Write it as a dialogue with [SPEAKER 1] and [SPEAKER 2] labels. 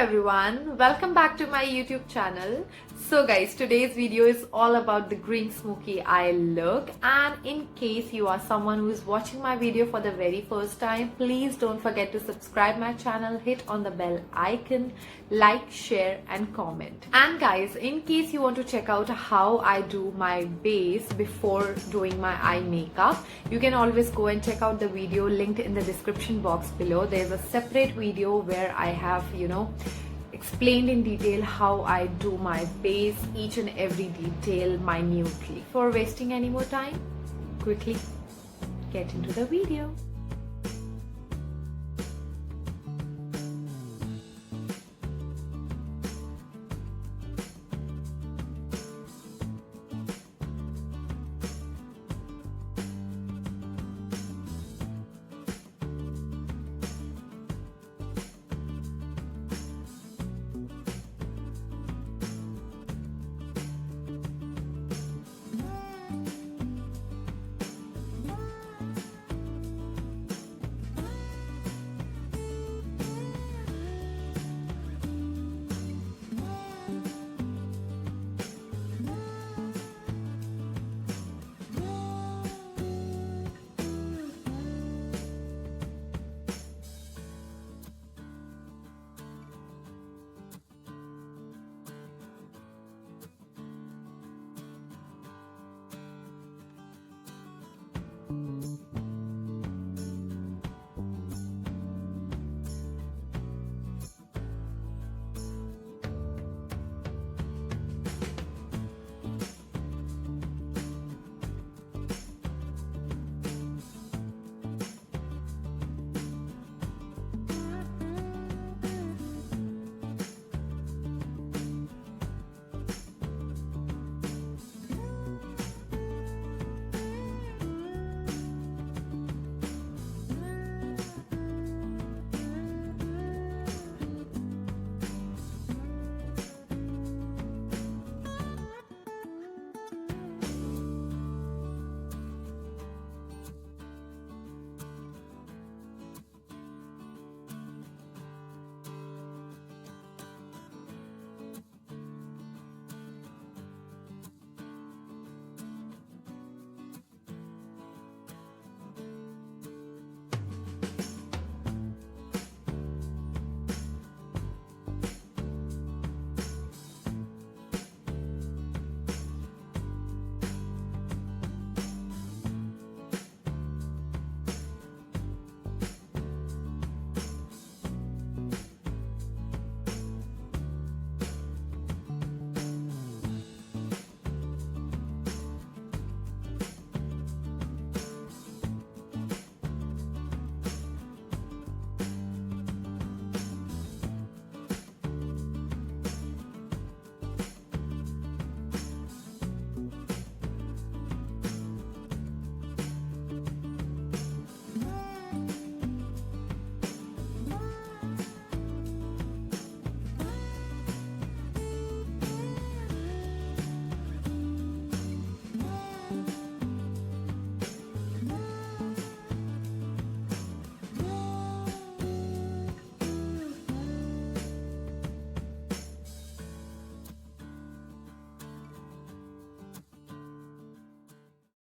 [SPEAKER 1] everyone, welcome back to my YouTube channel. So guys, today's video is all about the green smoky eye look, and in case you are someone who is watching my video for the very first time, please don't forget to subscribe my channel, hit on the bell icon, like, share and comment. And guys, in case you want to check out how I do my base before doing my eye makeup, you can always go and check out the video linked in the description box below. There's a separate video where I have explained in detail how I do my base, each and every detail minutely. Before wasting any more time, quickly get into the video.